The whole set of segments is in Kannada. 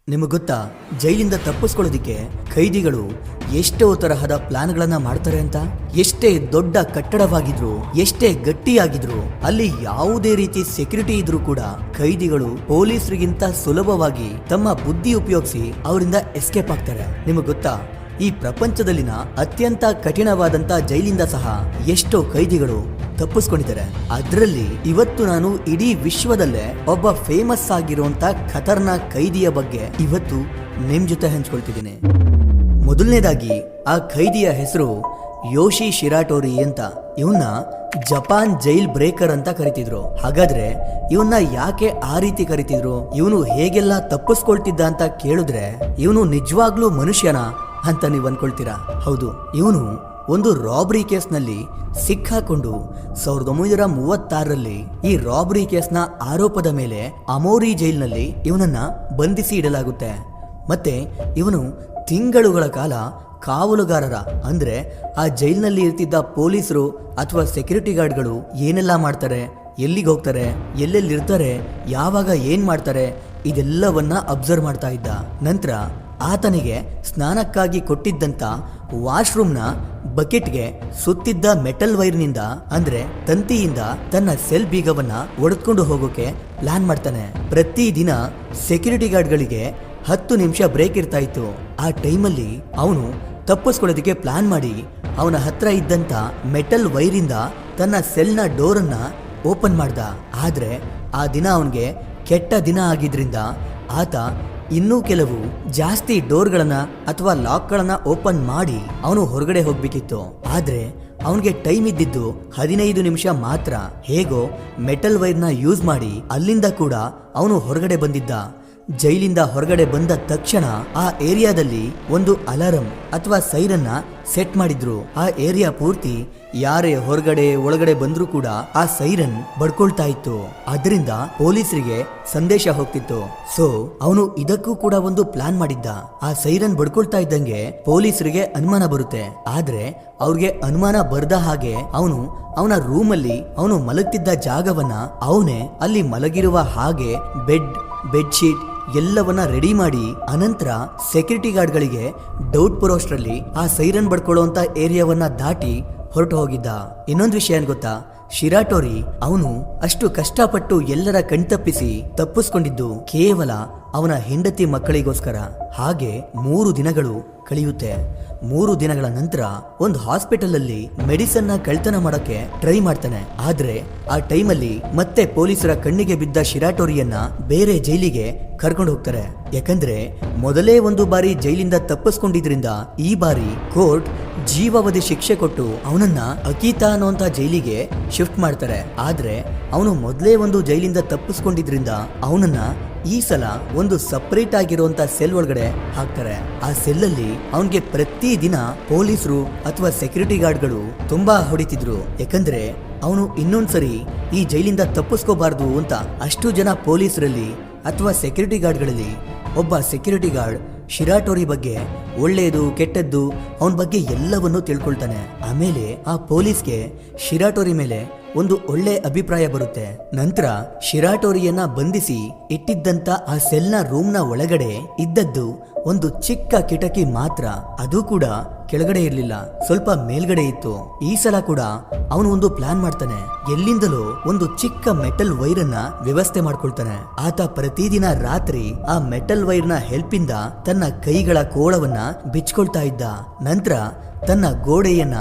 ನಿಮಗೆ ಗೊತ್ತಾ, ಜೈಲಿಂದ ತಪ್ಪಿಸ್ಕೊಳ್ಳೋದಿಕ್ಕೆ ಖೈದಿಗಳು ಎಷ್ಟೋ ತರಹದ ಪ್ಲಾನ್ಗಳನ್ನ ಮಾಡ್ತಾರೆ ಅಂತ. ಎಷ್ಟೇ ದೊಡ್ಡ ಕಟ್ಟಡವಾಗಿದ್ರು, ಎಷ್ಟೇ ಗಟ್ಟಿಯಾಗಿದ್ರು, ಅಲ್ಲಿ ಯಾವುದೇ ರೀತಿ ಸೆಕ್ಯೂರಿಟಿ ಇದ್ರೂ ಕೂಡ ಖೈದಿಗಳು ಪೊಲೀಸರಿಗಿಂತ ಸುಲಭವಾಗಿ ತಮ್ಮ ಬುದ್ಧಿ ಉಪಯೋಗಿಸಿ ಅವರಿಂದ ಎಸ್ಕೇಪ್ ಆಗ್ತಾರೆ. ನಿಮಗೆ ಗೊತ್ತಾ, ಈ ಪ್ರಪಂಚದಲ್ಲಿನ ಅತ್ಯಂತ ಕಠಿಣವಾದಂತ ಜೈಲಿಂದ ಸಹ ಎಷ್ಟೋ ಖೈದಿಗಳು ತಪ್ಪಿಸ್ಕೊಂಡಿದ್ದಾರೆ. ಅದರಲ್ಲಿ ಇವತ್ತು ನಾನು ಇಡೀ ವಿಶ್ವದಲ್ಲೇ ಒಬ್ಬ ಫೇಮಸ್ ಆಗಿರುವಂತ ಖತರ್ನಾಕ್ ಖೈದಿಯ ಬಗ್ಗೆ ಇವತ್ತು ನಿಮ್ ಜೊತೆ ಹಂಚ್ಕೊಳ್ತಿದ್ದೀನಿ. ಮೊದಲನೇದಾಗಿ ಆ ಖೈದಿಯ ಹೆಸರು ಯೋಶಿ ಶಿರಾಟೋರಿ ಅಂತ. ಇವನ್ನ ಜಪಾನ್ ಜೈಲ್ ಬ್ರೇಕರ್ ಅಂತ ಕರಿತಿದ್ರು. ಹಾಗಾದ್ರೆ ಇವನ್ನ ಯಾಕೆ ಆ ರೀತಿ ಕರಿತಿದ್ರು, ಇವನು ಹೇಗೆಲ್ಲ ತಪ್ಪಿಸ್ಕೊಳ್ತಿದ್ದ ಅಂತ ಕೇಳಿದ್ರೆ ಇವನು ನಿಜವಾಗ್ಲೂ ಮನುಷ್ಯನ ಅಂತ ನೀವು ಅನ್ಕೊಳ್ತೀರಾ. ಹೌದು, ಇವನು ಒಂದು ರಾಬರಿ ಕೇಸ್ನಲ್ಲಿ ಸಿಕ್ಕಾಕೊಂಡು 1936ರಲ್ಲಿ ಈ ರಾಬರಿ ಕೇಸ್ನ ಆರೋಪದ ಮೇಲೆ ಅಮೋರಿ ಜೈಲ್ನಲ್ಲಿ ಇವನನ್ನ ಬಂಧಿಸಿ ಇಡಲಾಗುತ್ತೆ. ಮತ್ತೆ ಇವನು ತಿಂಗಳುಗಳ ಕಾಲ ಕಾವಲುಗಾರರ ಅಂದ್ರೆ ಆ ಜೈಲ್ನಲ್ಲಿ ಇರ್ತಿದ್ದ ಪೊಲೀಸರು ಅಥವಾ ಸೆಕ್ಯೂರಿಟಿ ಗಾರ್ಡ್ಗಳು ಏನೆಲ್ಲ ಮಾಡ್ತಾರೆ, ಎಲ್ಲಿಗೆ ಹೋಗ್ತಾರೆ, ಎಲ್ಲೆಲ್ಲಿರ್ತಾರೆ, ಯಾವಾಗ ಏನ್ ಮಾಡ್ತಾರೆ, ಇದೆಲ್ಲವನ್ನ ಅಬ್ಸರ್ವ್ ಮಾಡ್ತಾ ಇದ್ದ. ನಂತರ ಆತನಿಗೆ ಸ್ನಾನಕ್ಕಾಗಿ ಕೊಟ್ಟಿದ್ದಂತ ವಾಶ್ರೂಮ್ನ ಬಕೆಟ್ಗೆ ಸುತ್ತಿದ್ದ ಮೆಟಲ್ ವೈರ್ನಿಂದ ಅಂದ್ರೆ ತಂತಿಯಿಂದ ತನ್ನ ಸೆಲ್ ಬೀಗವನ್ನ ಒಡೆದುಕೊಂಡು ಹೋಗೋಕೆ ಪ್ಲಾನ್ ಮಾಡ್ತಾನೆ. ಪ್ರತಿದಿನ ಸೆಕ್ಯೂರಿಟಿ ಗಾರ್ಡ್ಗಳಿಗೆ 10 ನಿಮಿಷ ಬ್ರೇಕ್ ಇರ್ತಾ ಇತ್ತು. ಆ ಟೈಮಲ್ಲಿ ಅವನು ತಪ್ಪಿಸ್ಕೊಳ್ಳೋದಕ್ಕೆ ಪ್ಲಾನ್ ಮಾಡಿ ಅವನ ಹತ್ರ ಇದ್ದಂತ ಮೆಟಲ್ ವೈರಿಂದ ತನ್ನ ಸೆಲ್ನ ಡೋರನ್ನ ಓಪನ್ ಮಾಡ್ದ. ಆದ್ರೆ ಆ ದಿನ ಅವನಿಗೆ ಕೆಟ್ಟ ದಿನ ಆಗಿದ್ರಿಂದ ಆತ ಇನ್ನೂ ಕೆಲವು ಜಾಸ್ತಿ ಡೋರ್ಗಳನ್ನ ಅಥವಾ ಲಾಕ್ಗಳನ್ನ ಓಪನ್ ಮಾಡಿ ಅವನು ಹೊರಗಡೆ ಹೋಗ್ಬೇಕಿತ್ತು. ಆದ್ರೆ ಅವನಿಗೆ ಟೈಮ್ ಇದ್ದಿದ್ದು 15 ನಿಮಿಷ ಮಾತ್ರ. ಹೇಗೋ ಮೆಟಲ್ ವೈರ್ನ ಯೂಸ್ ಮಾಡಿ ಅಲ್ಲಿಂದ ಕೂಡ ಅವನು ಹೊರಗಡೆ ಬಂದಿದ್ದ. ಜೈಲಿಂದ ಹೊರಗಡೆ ಬಂದ ತಕ್ಷಣ ಆ ಏರಿಯಾದಲ್ಲಿ ಒಂದು ಅಲಾರಂ ಅಥವಾ ಸೈರನ್ನ ಸೆಟ್ ಮಾಡಿದ್ರು. ಆ ಏರಿಯಾ ಪೂರ್ತಿ ಯಾರೇ ಹೊರಗಡೆ ಒಳಗಡೆ ಬಂದ್ರೂ ಕೂಡ ಆ ಸೈರನ್ ಬಡ್ಕೊಳ್ತಾ ಇತ್ತು. ಅದರಿಂದ ಪೊಲೀಸರಿಗೆ ಸಂದೇಶ ಹೋಗ್ತಿತ್ತು. ಸೊ ಅವನು ಇದಕ್ಕೂ ಕೂಡ ಒಂದು ಪ್ಲಾನ್ ಮಾಡಿದ್ದ. ಆ ಸೈರನ್ ಬಡ್ಕೊಳ್ತಾ ಇದ್ದಂಗೆ ಪೊಲೀಸರಿಗೆ ಅನುಮಾನ ಬರುತ್ತೆ. ಆದ್ರೆ ಅವ್ರಿಗೆ ಅನುಮಾನ ಬರ್ದ ಹಾಗೆ ಅವನು ಅವನ ರೂಮಲ್ಲಿ ಅವನು ಮಲಗ್ತಿದ್ದ ಜಾಗವನ್ನ ಅವನೇ ಅಲ್ಲಿ ಮಲಗಿರುವ ಹಾಗೆ ಬೆಡ್ಶೀಟ್ ಎಲ್ಲವನ್ನ ರೆಡಿ ಮಾಡಿ ಅನಂತರ ಸೆಕ್ಯೂರಿಟಿ ಗಾರ್ಡ್ಗಳಿಗೆ ಡೌಟ್ ಬರೋಷ್ಟ್ರಲ್ಲಿ ಆ ಸೈರನ್ ಬಡ್ಕೊಳ್ಳುವಂತ ಏರಿಯಾವನ್ನ ದಾಟಿ ಹೊರಟು ಹೋಗಿದ್ದ. ಇನ್ನೊಂದು ವಿಷಯ ಏನ್ ಗೊತ್ತಾ, ಶಿರಾಟೋರಿ ಅವನು ಅಷ್ಟು ಕಷ್ಟಪಟ್ಟು ಎಲ್ಲರ ಕಣ್ತಪ್ಪಿಸಿ ತಪ್ಪಿಸ್ಕೊಂಡಿದ್ದು ಕೇವಲ ಅವನ ಹೆಂಡತಿ ಮಕ್ಕಳಿಗೋಸ್ಕರ. ಹಾಗೆ 3 ದಿನಗಳು ಕಳೆಯುತ್ತೆ. 3 ದಿನಗಳ ನಂತರ ಒಂದು ಹಾಸ್ಪಿಟಲ್ ಅಲ್ಲಿ ಮೆಡಿಸನ್ ನ ಕಳ್ತನ ಮಾಡಕ್ಕೆ ಟ್ರೈ ಮಾಡ್ತಾನೆ. ಆದ್ರೆ ಆ ಟೈಮಲ್ಲಿ ಮತ್ತೆ ಪೊಲೀಸರ ಕಣ್ಣಿಗೆ ಬಿದ್ದ ಶಿರಾಟೋರಿಯನ್ನ ಬೇರೆ ಜೈಲಿಗೆ ಕರ್ಕೊಂಡು ಹೋಗ್ತಾರೆ. ಯಾಕಂದ್ರೆ ಮೊದಲೇ ಒಂದು ಬಾರಿ ಜೈಲಿಂದ ತಪ್ಪಿಸ್ಕೊಂಡಿದ್ರಿಂದ ಈ ಬಾರಿ ಕೋರ್ಟ್ ಜೀವಾವಧಿ ಶಿಕ್ಷೆ ಕೊಟ್ಟು ಅವನನ್ನ ಅಕೀತಾ ಅನ್ನುವಂತ ಜೈಲಿಗೆ ಶಿಫ್ಟ್ ಮಾಡ್ತಾರೆ. ಆದ್ರೆ ಅವನು ಮೊದಲೇ ಒಂದು ಜೈಲಿಂದ ತಪ್ಪಿಸ್ಕೊಂಡಿದ್ರಿಂದ ಅವನನ್ನ ಈ ಸಲ ಒಂದು ಸಪರೇಟ್ ಆಗಿರುವಂತ ಸೆಲ್ ಒಳಗಡೆ ಹಾಕ್ತಾರೆ. ಆ ಸೆಲ್ ಅಲ್ಲಿ ಅವನ್ಗೆ ಪ್ರತಿ ದಿನ ಪೊಲೀಸರು ಅಥವಾ ಸೆಕ್ಯೂರಿಟಿ ಗಾರ್ಡ್ಗಳು ತುಂಬಾ ಹೊಡಿತಿದ್ರು. ಯಾಕಂದ್ರೆ ಅವನು ಇನ್ನೊಂದ್ಸರಿ ಈ ಜೈಲಿಂದ ತಪ್ಪಿಸ್ಕೋಬಾರ್ದು ಅಂತ. ಅಷ್ಟು ಜನ ಪೊಲೀಸರಲ್ಲಿ ಅಥವಾ ಸೆಕ್ಯೂರಿಟಿ ಗಾರ್ಡ್ಗಳಲ್ಲಿ ಒಬ್ಬ ಸೆಕ್ಯೂರಿಟಿ ಗಾರ್ಡ್ ಶಿರಾಟೋರಿ ಬಗ್ಗೆ ಒಳ್ಳೆಯದು ಕೆಟ್ಟದ್ದು ಅವನ ಬಗ್ಗೆ ಎಲ್ಲವನ್ನೂ ತಿಳ್ಕೊಳ್ತಾನೆ. ಆಮೇಲೆ ಆ ಪೊಲೀಸ್ಗೆ ಶಿರಾಟೋರಿ ಮೇಲೆ ಒಂದು ಒಳ್ಳೆ ಅಭಿಪ್ರಾಯ ಬರುತ್ತೆ. ನಂತರ ಶಿರಾಟೋರಿಯನ್ನ ಬಂಧಿಸಿ ಇಟ್ಟಿದ್ದಂತ ಆ ಸೆಲ್ನ ರೂಮ್ನ ಒಳಗಡೆ ಇದ್ದದ್ದು ಒಂದು ಚಿಕ್ಕ ಕಿಟಕಿ ಮಾತ್ರ. ಅದು ಕೂಡ ಕೆಳಗಡೆ ಇರ್ಲಿಲ್ಲ, ಸ್ವಲ್ಪ ಮೇಲ್ಗಡೆ ಇತ್ತು. ಈ ಸಲ ಕೂಡ ಅವನು ಒಂದು ಪ್ಲಾನ್ ಮಾಡ್ತಾನೆ. ಎಲ್ಲಿಂದಲೋ ಒಂದು ಚಿಕ್ಕ ಮೆಟಲ್ ವೈರ್ ಅನ್ನ ವ್ಯವಸ್ಥೆ ಮಾಡ್ಕೊಳ್ತಾನೆ. ಆತ ಪ್ರತಿದಿನ ರಾತ್ರಿ ಆ ಮೆಟಲ್ ವೈರ್ ನ ಹೆಲ್ಪ್ ಇಂದ ತನ್ನ ಕೈಗಳ ಕೋಳವನ್ನ ಬಿಚ್ಕೊಳ್ತಾ ಇದ್ದ. ನಂತರ ತನ್ನ ಗೋಡೆಯನ್ನ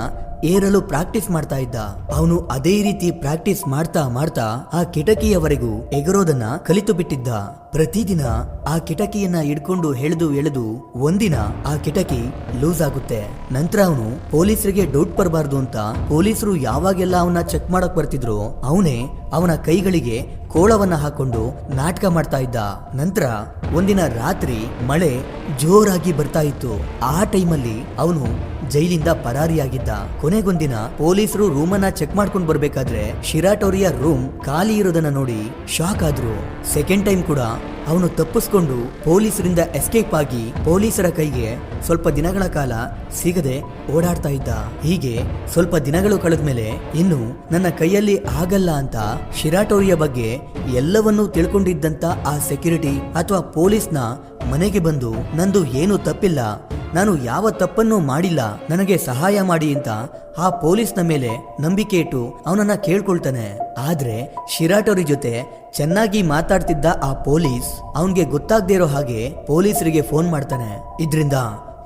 ಏರಲು ಪ್ರಾಕ್ಟೀಸ್ ಮಾಡ್ತಾ ಇದ್ದ. ಅವನು ಅದೇ ರೀತಿ ಪ್ರಾಕ್ಟೀಸ್ ಮಾಡ್ತಾ ಮಾಡ್ತಾ ಆ ಕಿಟಕಿಯವರೆಗೂ ಎಗರೋದನ್ನ ಕಲಿತು ಬಿಟ್ಟಿದ್ದ. ಪ್ರತಿದಿನ ಆ ಕಿಟಕಿಯನ್ನ ಹಿಡ್ಕೊಂಡು ಎಳೆದು ಒಂದಿನ ಆ ಕಿಟಕಿ ಲೂಸ್ ಆಗುತ್ತೆ. ನಂತರ ಅವನು ಪೊಲೀಸರಿಗೆ ಡೌಟ್ ಬರಬಾರ್ದು ಅಂತ ಪೊಲೀಸರು ಯಾವಾಗೆಲ್ಲ ಅವನ್ನ ಚೆಕ್ ಮಾಡಕ್ ಬರ್ತಿದ್ರು ಅವನೇ ಅವನ ಕೈಗಳಿಗೆ ಕೋಳವನ್ನ ಹಾಕೊಂಡು ನಾಟಕ ಮಾಡ್ತಾ ಇದ್ದ. ನಂತರ ಒಂದಿನ ರಾತ್ರಿ ಮಳೆ ಜೋರಾಗಿ ಬರ್ತಾ ಇತ್ತು. ಆ ಟೈಮಲ್ಲಿ ಅವನು ಜೈಲಿಂದ ಪರಾರಿಯಾಗಿದ್ದ. ಕೊನೆಗೊಂದಿನ ಪೊಲೀಸರು ರೂಮನ್ನ ಚೆಕ್ ಮಾಡ್ಕೊಂಡು ಬರ್ಬೇಕಾದ್ರೆ ಶಿರಾಟೋರಿಯ ರೂಮ್ ಖಾಲಿ ಇರೋದನ್ನ ನೋಡಿ ಶಾಕ್ ಆದ್ರು. ಸೆಕೆಂಡ್ ಟೈಮ್ ಕೂಡ ಅವನು ತಪ್ಪಿಸ್ಕೊಂಡು ಪೊಲೀಸರಿಂದ ಎಸ್ಕೇಪ್ ಆಗಿ ಪೊಲೀಸರ ಕೈಗೆ ಸ್ವಲ್ಪ ದಿನಗಳ ಕಾಲ ಸಿಗದೆ ಓಡಾಡ್ತಾ ಇದ್ದ. ಹೀಗೆ ಸ್ವಲ್ಪ ದಿನಗಳು ಕಳೆದ ಮೇಲೆ ಇನ್ನು ನನ್ನ ಕೈಯಲ್ಲಿ ಆಗಲ್ಲ ಅಂತ ಶಿರಾಟೋರಿಯ ಬಗ್ಗೆ ಎಲ್ಲವನ್ನೂ ತಿಳ್ಕೊಂಡಿದ್ದಂತ ಆ ಸೆಕ್ಯೂರಿಟಿ ಅಥವಾ ಪೊಲೀಸ್ನ ಮನೆಗೆ ಬಂದು ನಂದು ಏನು ತಪ್ಪಿಲ್ಲ, ನಾನು ಯಾವ ತಪ್ಪನ್ನೂ ಮಾಡಿಲ್ಲ, ನನಗೆ ಸಹಾಯ ಮಾಡಿ ಅಂತ ಆ ಪೊಲೀಸ್ನ ಮೇಲೆ ನಂಬಿಕೆ ಇಟ್ಟು ಅವನನ್ನ ಕೇಳ್ಕೊಳ್ತಾನೆ. ಆದ್ರೆ ಶಿರಾಟೋರಿ ಜೊತೆ ಚೆನ್ನಾಗಿ ಮಾತಾಡ್ತಿದ್ದ ಆ ಪೊಲೀಸ್ ಅವನ್ಗೆ ಗೊತ್ತಾಗದೇ ಇರೋ ಹಾಗೆ ಪೊಲೀಸರಿಗೆ ಫೋನ್ ಮಾಡ್ತಾನೆ. ಇದ್ರಿಂದ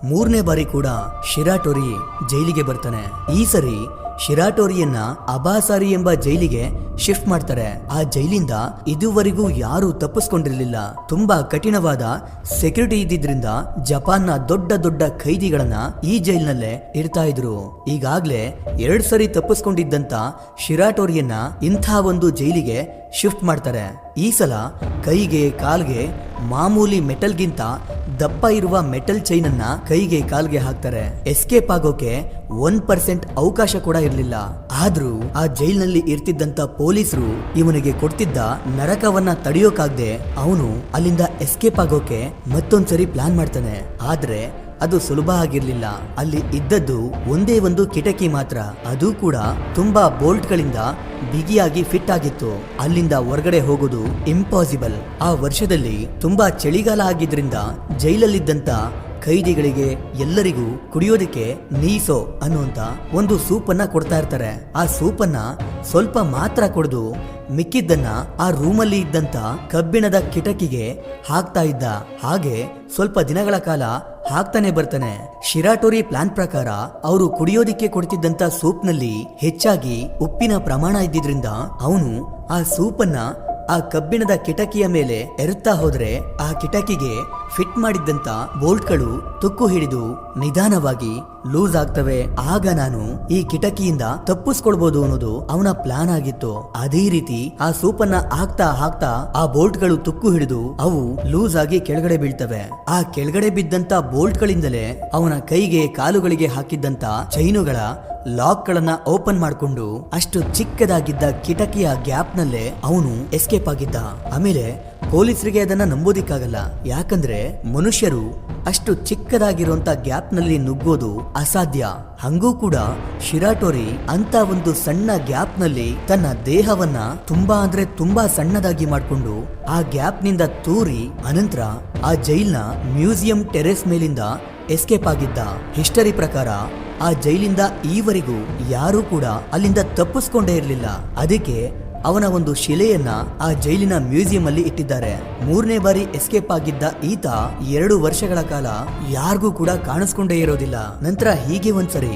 3ನೇ ಬಾರಿ ಕೂಡ ಶಿರಾಟೋರಿ ಜೈಲಿಗೆ ಬರ್ತಾನೆ. ಈ ಸರಿ ಶಿರಾಟೋರಿಯನ್ನ ಅಬಾಸಾರಿ ಎಂಬ ಜೈಲಿಗೆ ಶಿಫ್ಟ್ ಮಾಡ್ತಾರೆ. ಆ ಜೈಲಿಂದ ಇದುವರೆಗೂ ಯಾರು ತಪ್ಪಿಸ್ಕೊಂಡಿರ್ಲಿಲ್ಲ. ತುಂಬಾ ಕಠಿಣವಾದ ಸೆಕ್ಯೂರಿಟಿ ಇದ್ದಿದ್ರಿಂದ ಜಪಾನ್ನ ದೊಡ್ಡ ದೊಡ್ಡ ಖೈದಿಗಳನ್ನ ಈ ಜೈಲಿನಲ್ಲೇ ಇಡ್ತಾ ಇದ್ರು. ಈಗಾಗ್ಲೇ 2 ಸರಿ ತಪ್ಪಿಸ್ಕೊಂಡಿದ್ದಂತ ಶಿರಾಟೋರಿಯನ್ನ ಇಂಥ ಒಂದು ಜೈಲಿಗೆ ಶಿಫ್ಟ್ ಮಾಡ್ತಾರೆ. ಈ ಸಲ ಕೈಗೆ ಕಾಲ್ಗೆ ಮಾಮೂಲಿ ಮೆಟಲ್ಗಿಂತ ದಪ್ಪ ಇರುವ ಮೆಟಲ್ ಚೈನ್ ಅನ್ನ ಕೈಗೆ ಕಾಲ್ಗೆ ಹಾಕ್ತಾರೆ. ಎಸ್ಕೇಪ್ ಆಗೋಕೆ 1% ಅವಕಾಶ ಕೂಡ ಇರಲಿಲ್ಲ. ಆದ್ರೂ ಆ ಜೈಲ್ನಲ್ಲಿ ಇರ್ತಿದ್ದಂತ ಪೊಲೀಸರು ಇವನಿಗೆ ಕೊಡ್ತಿದ್ದ ನರಕವನ್ನ ತಡೆಯೋಕಾಗ್ದೆ ಅವನು ಅಲ್ಲಿಂದ ಎಸ್ಕೇಪ್ ಆಗೋಕೆ ಮತ್ತೊಂದ್ಸರಿ ಪ್ಲಾನ್ ಮಾಡ್ತಾನೆ. ಆದ್ರೆ ಅದು ಸುಲಭ ಆಗಿರ್ಲಿಲ್ಲ. ಅಲ್ಲಿ ಇದ್ದದ್ದು ಒಂದೇ ಒಂದು ಕಿಟಕಿ ಮಾತ್ರ, ಅದು ಕೂಡ ತುಂಬಾ ಬೋಲ್ಟ್ಗಳಿಂದ ಬಿಗಿಯಾಗಿ ಫಿಟ್ ಆಗಿತ್ತು. ಅಲ್ಲಿಂದ ಹೊರಗಡೆ ಹೋಗೋದು ಇಂಪಾಸಿಬಲ್. ಆ ವರ್ಷದಲ್ಲಿ ತುಂಬಾ ಚಳಿಗಾಲ ಆಗಿದ್ರಿಂದ ಜೈಲಲ್ಲಿದ್ದಂತ ಖೈದಿಗಳಿಗೆ ಎಲ್ಲರಿಗೂ ಕುಡಿಯೋದಕ್ಕೆ ನೀಸೋ ಅನ್ನುವಂತ ಒಂದು ಸೂಪನ್ನ ಕೊಡ್ತಾ ಇರ್ತಾರೆ. ಆ ಸೂಪನ್ನ ಸ್ವಲ್ಪ ಮಾತ್ರ ಕುಡಿದು ಮಿಕ್ಕಿದ್ದನ್ನ ಆ ರೂಮಲ್ಲಿ ಇದ್ದಂತ ಕಬ್ಬಿಣದ ಕಿಟಕಿಗೆ ಹಾಕ್ತಾ ಇದ್ದ. ಹಾಗೆ ಸ್ವಲ್ಪ ದಿನಗಳ ಕಾಲ ಹಾಕ್ತಾನೆ ಬರ್ತಾನೆ. ಶಿರಾಟೋರಿ ಪ್ಲಾನ್ ಪ್ರಕಾರ ಅವರು ಕುಡಿಯೋದಿಕ್ಕೆ ಕೊಡ್ತಿದ್ದಂತ ಸೂಪ್ನಲ್ಲಿ ಹೆಚ್ಚಾಗಿ ಉಪ್ಪಿನ ಪ್ರಮಾಣ ಇದ್ದಿದ್ರಿಂದ ಅವನು ಆ ಸೂಪನ್ನ ಆ ಕಬ್ಬಿಣದ ಕಿಟಕಿಯ ಮೇಲೆ ಎರುತ್ತಾ ಹೋದ್ರೆ ಆ ಕಿಟಕಿಗೆ ಫಿಟ್ ಮಾಡಿದ್ದಂತ ಬೋಲ್ಟ್ಗಳು ತುಕ್ಕು ಹಿಡಿದು ನಿಧಾನವಾಗಿ ಲೂಸ್ ಆಗ್ತವೆ. ಆಗ ನಾನು ಈ ಕಿಟಕಿಯಿಂದ ತಪ್ಪಿಸ್ಕೊಳ್ಬಹುದು ಅನ್ನೋದು ಅವನ ಪ್ಲಾನ್ ಆಗಿತ್ತು. ಅದೇ ರೀತಿ ಆ ಸೂಪನ್ನ ಹಾಕ್ತಾ ಹಾಕ್ತಾ ಆ ಬೋಲ್ಟ್ಗಳು ತುಕ್ಕು ಹಿಡಿದು ಅವು ಲೂಸ್ ಆಗಿ ಕೆಳಗಡೆ ಬೀಳ್ತವೆ. ಆ ಕೆಳಗಡೆ ಬಿದ್ದಂತ ಬೋಲ್ಟ್ಗಳಿಂದಲೇ ಅವನ ಕೈಗೆ ಕಾಲುಗಳಿಗೆ ಹಾಕಿದ್ದಂತ ಚೈನುಗಳ ಲಾಕ್ ಗಳನ್ನ ಓಪನ್ ಮಾಡಿಕೊಂಡು ಅಷ್ಟು ಚಿಕ್ಕದಾಗಿದ್ದ ಕಿಟಕಿಯ ಗ್ಯಾಪ್ ನಲ್ಲೇ ಅವನು ಎಸ್ಕೇಪ್ ಆಗಿದ್ದ. ಆಮೇಲೆ ಪೊಲೀಸರಿಗೆ ಅದನ್ನ ನಂಬೋದಿಕ್ಕಾಗಲ್ಲ, ಯಾಕಂದ್ರೆ ಮನುಷ್ಯರು ಅಷ್ಟು ಚಿಕ್ಕದಾಗಿರುವಂತ ಗ್ಯಾಪ್ ನಲ್ಲಿ ನುಗ್ಗೋದು ಅಸಾಧ್ಯ. ಹಂಗೂ ಕೂಡ ಶಿರಾಟೋರಿ ಅಂತ ಒಂದು ಸಣ್ಣ ಗ್ಯಾಪ್ ನಲ್ಲಿ ತನ್ನ ದೇಹವನ್ನ ತುಂಬಾ ಅಂದ್ರೆ ತುಂಬಾ ಸಣ್ಣದಾಗಿ ಮಾಡಿಕೊಂಡು ಆ ಗ್ಯಾಪ್ ನಿಂದ ತೂರಿ ಅನಂತರ ಆ ಜೈಲ್ನ ಮ್ಯೂಸಿಯಂ ಟೆರೆಸ್ ಮೇಲಿಂದ ಎಸ್ಕೇಪ್ ಆಗಿದ್ದ. ಹಿಸ್ಟರಿ ಪ್ರಕಾರ ಆ ಜೈಲಿಂದ ಈವರೆಗೂ ಯಾರೂ ಕೂಡ ಅಲ್ಲಿಂದ ತಪ್ಪಿಸ್ಕೊಂಡೇ ಇರಲಿಲ್ಲ. ಅದಕ್ಕೆ ಅವನ ಒಂದು ಶಿಲೆಯನ್ನ ಆ ಜೈಲಿನ ಮ್ಯೂಸಿಯಂ ಅಲ್ಲಿ ಇಟ್ಟಿದ್ದಾರೆ. 3ನೇ ಬಾರಿ ಎಸ್ಕೇಪ್ ಆಗಿದ್ದ ಈತ 2 ವರ್ಷಗಳ ಕಾಲ ಯಾರಿಗೂ ಕೂಡ ಕಾಣಿಸ್ಕೊಂಡೇ ಇರೋದಿಲ್ಲ. ನಂತರ ಹೀಗೆ ಒಂದ್ಸರಿ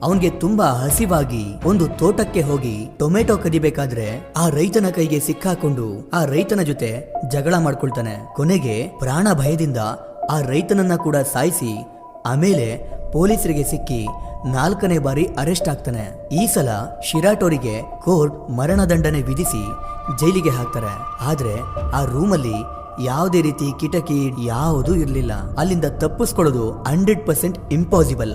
ಅವನ್ಗೆ ತುಂಬಾ ಹಸಿವಾಗಿ ಒಂದು ತೋಟಕ್ಕೆ ಹೋಗಿ ಟೊಮೆಟೊ ಕದಿಬೇಕಾದ್ರೆ ಆ ರೈತನ ಕೈಗೆ ಸಿಕ್ಕಾಕೊಂಡು ಆ ರೈತನ ಜೊತೆ ಜಗಳ ಮಾಡ್ಕೊಳ್ತಾನೆ. ಕೊನೆಗೆ ಪ್ರಾಣ ಭಯದಿಂದ ಆ ರೈತನನ್ನ ಕೂಡ ಸಾಯಿಸಿ ಆಮೇಲೆ ಪೊಲೀಸರಿಗೆ ಸಿಕ್ಕಿ 4ನೇ ಬಾರಿ ಅರೆಸ್ಟ್ ಆಗ್ತಾನೆ. ಈ ಸಲ ಶಿರಾಟೋರಿಗೆ ಕೋರ್ಟ್ ಮರಣದಂಡನೆ ವಿಧಿಸಿ ಜೈಲಿಗೆ ಹಾಕ್ತಾರೆ. ಆದ್ರೆ ಆ ರೂಮಲ್ಲಿ ಯಾವುದೇ ರೀತಿ ಕಿಟಕಿ ಯಾವುದೂ ಇರಲಿಲ್ಲ. ಅಲ್ಲಿಂದ ತಪ್ಪಿಸ್ಕೊಳ್ಳೋದು 100% ಇಂಪಾಸಿಬಲ್.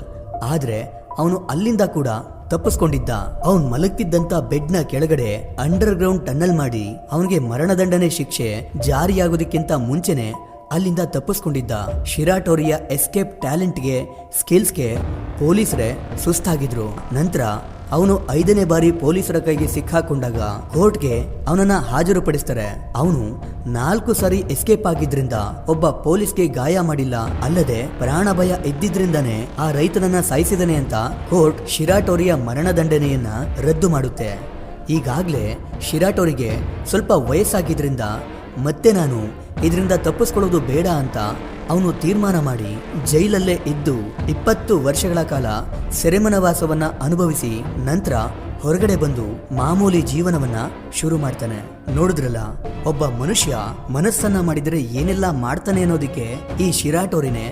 ಆದ್ರೆ ಅವನು ಅಲ್ಲಿಂದ ಕೂಡ ತಪ್ಪಿಸ್ಕೊಂಡಿದ್ದ. ಅವನ್ ಮಲಗ್ತಿದ್ದಂತ ಬೆಡ್ ನ ಕೆಳಗಡೆ ಅಂಡರ್ ಗ್ರೌಂಡ್ ಟನ್ನಲ್ ಮಾಡಿ ಅವನಿಗೆ ಮರಣದಂಡನೆ ಶಿಕ್ಷೆ ಜಾರಿಯಾಗೋದಕ್ಕಿಂತ ಮುಂಚೆನೆ ಅಲ್ಲಿಂದ ತಪ್ಪಿಸ್ಕೊಂಡಿದ್ದ. ಶಿರಾಟೋರಿಯ ಎಸ್ಕೇಪ್ ಟ್ಯಾಲೆಂಟ್ಗೆ ಸ್ಕಿಲ್ಸ್ಗೆ ಪೊಲೀಸರೇ ಸುಸ್ತಾಗಿದ್ರು. ನಂತರ ಅವನು 5ನೇ ಬಾರಿ ಪೊಲೀಸರ ಕೈಗೆ ಸಿಕ್ಕಾಕೊಂಡಾಗ ಕೋರ್ಟ್ಗೆ ಅವನನ್ನ ಹಾಜರುಪಡಿಸ್ತಾರೆ. ಅವನು 4 ಸಾರಿ ಎಸ್ಕೇಪ್ ಆಗಿದ್ರಿಂದ ಒಬ್ಬ ಪೊಲೀಸ್ಗೆ ಗಾಯ ಮಾಡಿಲ್ಲ, ಅಲ್ಲದೆ ಪ್ರಾಣ ಭಯ ಇದ್ದಿದ್ರಿಂದಾನೇ ಆ ರೈತನನ್ನ ಸಾಯಿಸಿದನೆ ಅಂತ ಕೋರ್ಟ್ ಶಿರಾಟೋರಿಯ ಮರಣದಂಡನೆಯನ್ನ ರದ್ದು ಮಾಡುತ್ತೆ. ಈಗಾಗ್ಲೇ ಶಿರಾಟೋರಿಗೆ ಸ್ವಲ್ಪ ವಯಸ್ಸಾಗಿದ್ರಿಂದ ಮತ್ತೆ ನಾನು ಇದರಿಂದ ತಪ್ಪಿಸ್ಕೊಳ್ಳೋದು ಬೇಡ ಅಂತ ಅವನು ತೀರ್ಮಾನ ಮಾಡಿ ಜೈಲಲ್ಲೇ ಇದ್ದು 20 ವರ್ಷಗಳ ಕಾಲ ಸೆರೆಮನವಾಸವನ್ನ ಅನುಭವಿಸಿ ನಂತರ ಹೊರಗಡೆ ಬಂದು ಮಾಮೂಲಿ ಜೀವನವನ್ನ ಶುರು ಮಾಡ್ತಾನೆ. ನೋಡಿದ್ರಲ್ಲ, ಒಬ್ಬ ಮನುಷ್ಯ ಮನಸ್ಸನ್ನ ಮಾಡಿದರೆ ಏನೆಲ್ಲ ಮಾಡ್ತಾನೆ ಅನ್ನೋದಕ್ಕೆ ಈ ಶಿರಾಟೋರಿನೇ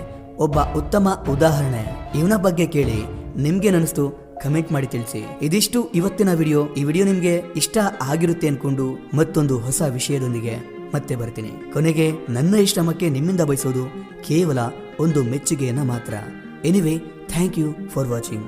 ಒಬ್ಬ ಉತ್ತಮ ಉದಾಹರಣೆ. ಇವನ ಬಗ್ಗೆ ಕೇಳಿ ನಿಮ್ಗೇನನ್ನಿಸ್ತು ಕಮೆಂಟ್ ಮಾಡಿ ತಿಳಿಸಿ. ಇದಿಷ್ಟು ಇವತ್ತಿನ ವಿಡಿಯೋ. ಈ ವಿಡಿಯೋ ನಿಮ್ಗೆ ಇಷ್ಟ ಆಗಿರುತ್ತೆ ಅನ್ಕೊಂಡು ಮತ್ತೊಂದು ಹೊಸ ವಿಷಯದೊಂದಿಗೆ ಮತ್ತೆ ಬರ್ತೀನಿ. ಕೊನೆಗೆ ನನ್ನ ಈ ಶ್ರಮಕ್ಕೆ ನಿಮ್ಮಿಂದ ಬಯಸೋದು ಕೇವಲ ಒಂದು ಮೆಚ್ಚುಗೆಯನ್ನ ಮಾತ್ರ. Anyway, thank you for watching.